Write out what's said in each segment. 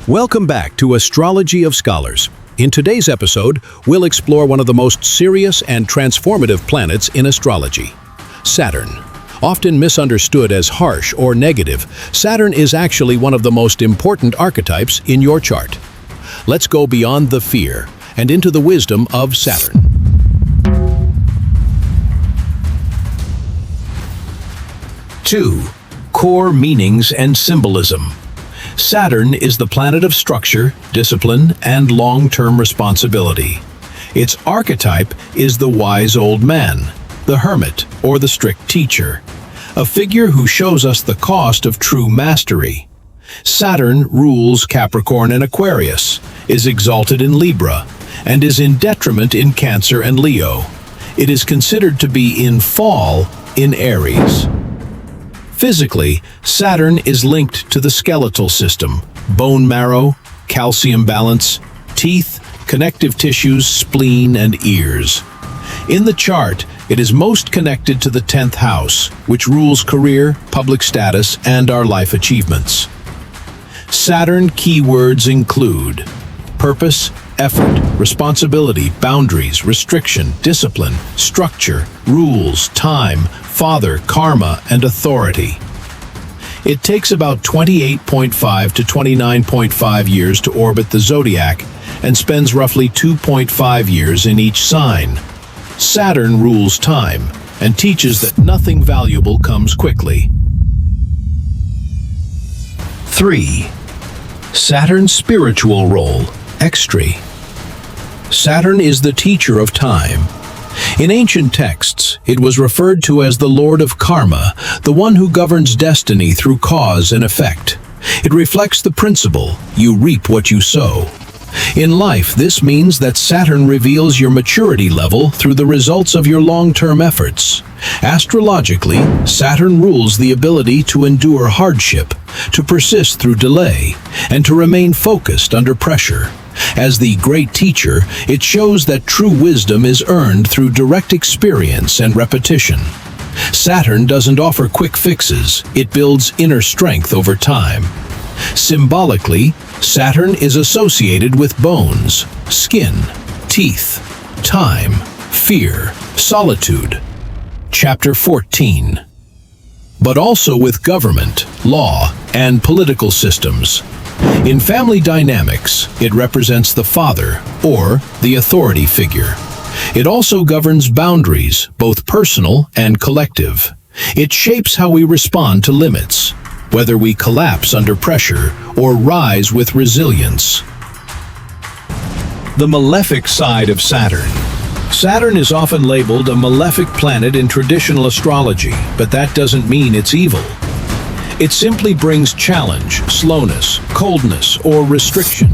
Welcome back to Astrology of Scholars. In today's episode, we'll explore one of the most serious and transformative planets in astrology, Saturn. Often misunderstood as harsh or negative, Saturn is actually one of the most important archetypes in your chart. Let's go beyond the fear and into the wisdom of Saturn. Two, core meanings and symbolism. Saturn is the planet of structure, discipline, and long-term responsibility. Its archetype is the wise old man, the hermit, or the strict teacher, a figure who shows us the cost of true mastery. Saturn rules Capricorn and Aquarius, is exalted in Libra, and is in detriment in Cancer and Leo. It is considered to be in fall in Aries. Physically, Saturn is linked to the skeletal system, bone marrow, calcium balance, teeth, connective tissues, spleen, and ears. In the chart, it is most connected to the 10th house, which rules career, public status, and our life achievements. Saturn keywords include purpose, effort, responsibility, boundaries, restriction, discipline, structure, rules, time, father, karma, and authority. It takes about 28.5 to 29.5 years to orbit the zodiac and spends roughly 2.5 years in each sign. Saturn rules time and teaches that nothing valuable comes quickly. 3. Saturn's spiritual role, extry. Saturn is the teacher of time. In ancient texts, it was referred to as the Lord of Karma, the one who governs destiny through cause and effect. It reflects the principle, you reap what you sow. In life, this means that Saturn reveals your maturity level through the results of your long-term efforts. Astrologically, Saturn rules the ability to endure hardship, to persist through delay, and to remain focused under pressure. As the great teacher, it shows that true wisdom is earned through direct experience and repetition. Saturn doesn't offer quick fixes, it builds inner strength over time. Symbolically, Saturn is associated with bones, skin, teeth, time, fear, solitude. Chapter 14. But also with government, law, and political systems. In family dynamics, it represents the father, or the authority figure. It also governs boundaries, both personal and collective. It shapes how we respond to limits, whether we collapse under pressure or rise with resilience. The malefic side of Saturn. Saturn is often labeled a malefic planet in traditional astrology, but that doesn't mean it's evil. It simply brings challenge, slowness, coldness, or restriction.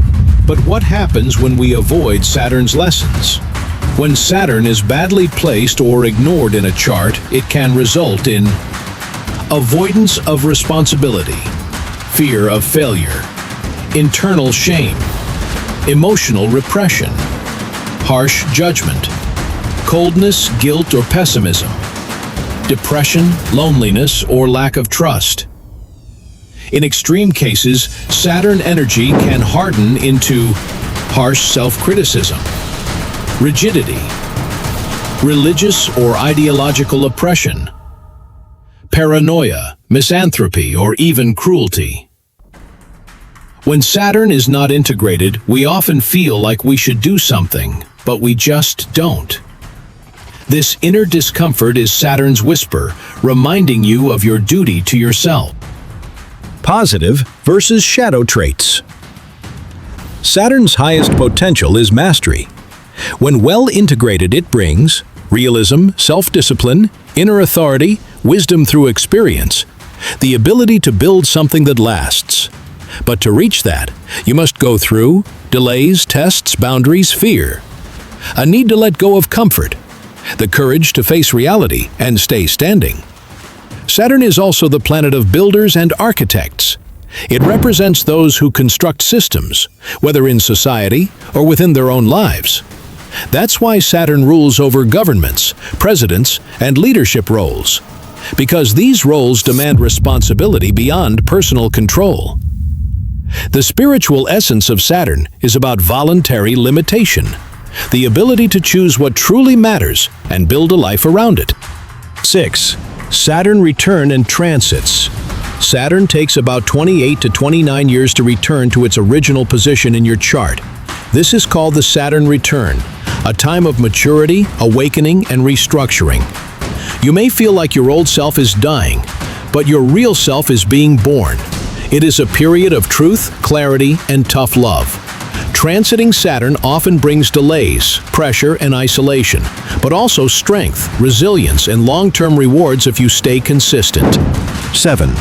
But what happens when we avoid Saturn's lessons? When Saturn is badly placed or ignored in a chart, it can result in avoidance of responsibility, fear of failure, internal shame, emotional repression, harsh judgment, coldness, guilt, or pessimism, depression, loneliness, or lack of trust. In extreme cases, Saturn energy can harden into harsh self-criticism, rigidity, religious or ideological oppression, paranoia, misanthropy, or even cruelty. When Saturn is not integrated, we often feel like we should do something, but we just don't. This inner discomfort is Saturn's whisper, reminding you of your duty to yourself. Positive versus shadow traits. Saturn's highest potential is mastery. When well integrated, it brings realism, self-discipline, inner authority, wisdom through experience, the ability to build something that lasts. But to reach that, you must go through delays, tests, boundaries, fear, a need to let go of comfort, the courage to face reality and stay standing. Saturn is also the planet of builders and architects. It represents those who construct systems, whether in society or within their own lives. That's why Saturn rules over governments, presidents, and leadership roles, because these roles demand responsibility beyond personal control. The spiritual essence of Saturn is about voluntary limitation, the ability to choose what truly matters and build a life around it. 6. Saturn return and transits. Saturn takes about 28 to 29 years to return to its original position in your chart. This is called the Saturn Return, a time of maturity, awakening, and restructuring. You may feel like your old self is dying, but your real self is being born. It is a period of truth, clarity, and tough love. Transiting Saturn often brings delays, pressure, and isolation, but also strength, resilience, and long-term rewards if you stay consistent. 7.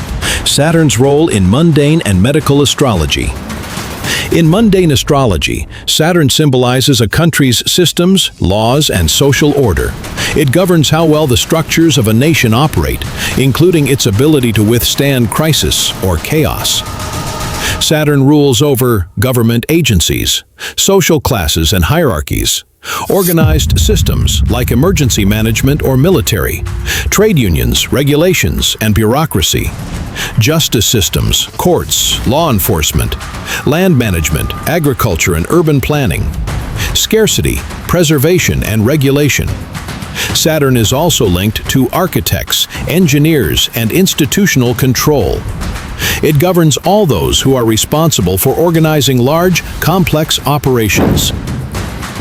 Saturn's role in mundane and medical astrology. In mundane astrology, Saturn symbolizes a country's systems, laws, and social order. It governs how well the structures of a nation operate, including its ability to withstand crisis or chaos. Saturn rules over government agencies, social classes and hierarchies, organized systems like emergency management or military, trade unions, regulations, and bureaucracy, justice systems, courts, law enforcement, land management, agriculture and urban planning, scarcity, preservation, and regulation. Saturn is also linked to architects, engineers, and institutional control. It governs all those who are responsible for organizing large, complex operations.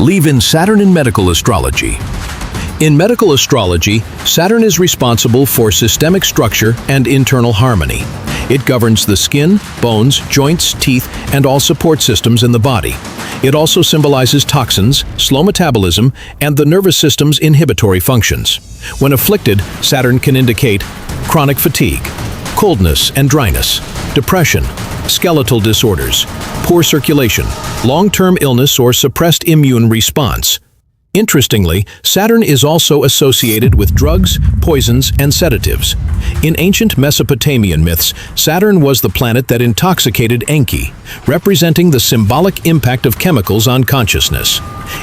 Leave in Saturn in medical astrology. In medical astrology, Saturn is responsible for systemic structure and internal harmony. It governs the skin, bones, joints, teeth, and all support systems in the body. It also symbolizes toxins, slow metabolism, and the nervous system's inhibitory functions. When afflicted, Saturn can indicate chronic fatigue, coldness and dryness, depression, skeletal disorders, poor circulation, long-term illness, or suppressed immune response. Interestingly, Saturn is also associated with drugs, poisons, and sedatives. In ancient Mesopotamian myths, Saturn was the planet that intoxicated Enki, representing the symbolic impact of chemicals on consciousness.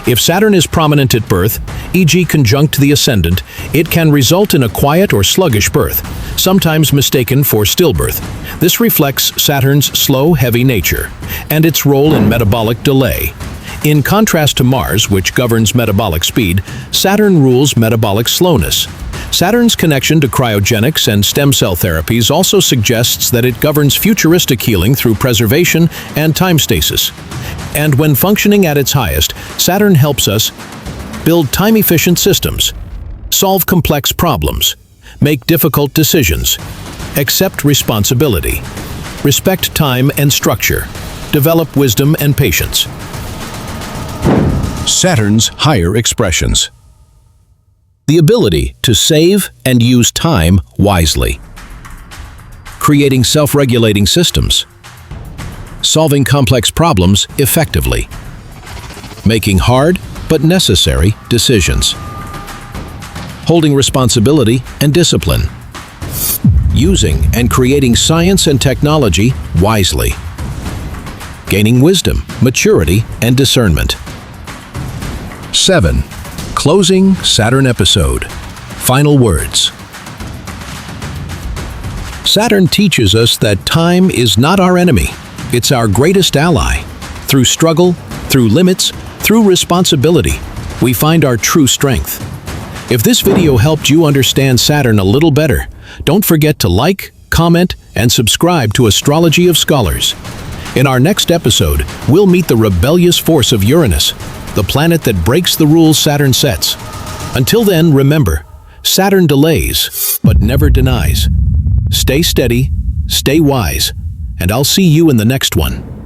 If Saturn is prominent at birth, e.g. conjunct the ascendant, it can result in a quiet or sluggish birth, sometimes mistaken for stillbirth. This reflects Saturn's slow, heavy nature, and its role in metabolic delay. In contrast to Mars, which governs metabolic speed, Saturn rules metabolic slowness. Saturn's connection to cryogenics and stem cell therapies also suggests that it governs futuristic healing through preservation and time stasis. And when functioning at its highest, Saturn helps us build time-efficient systems, solve complex problems, make difficult decisions, accept responsibility, respect time and structure, develop wisdom and patience. Saturn's higher expressions. The ability to save and use time wisely. Creating self-regulating systems. Solving complex problems effectively. Making hard but necessary decisions. Holding responsibility and discipline. Using and creating science and technology wisely. Gaining wisdom, maturity, and discernment. 7. Closing Saturn episode. Final words. Saturn teaches us that time is not our enemy. It's our greatest ally. Through struggle, through limits, through responsibility, we find our true strength. If this video helped you understand Saturn a little better, don't forget to like, comment, and subscribe to Astrology of Scholars. In our next episode, we'll meet the rebellious force of Uranus, the planet that breaks the rules Saturn sets. Until then, remember, Saturn delays, but never denies. Stay steady, stay wise, and I'll see you in the next one.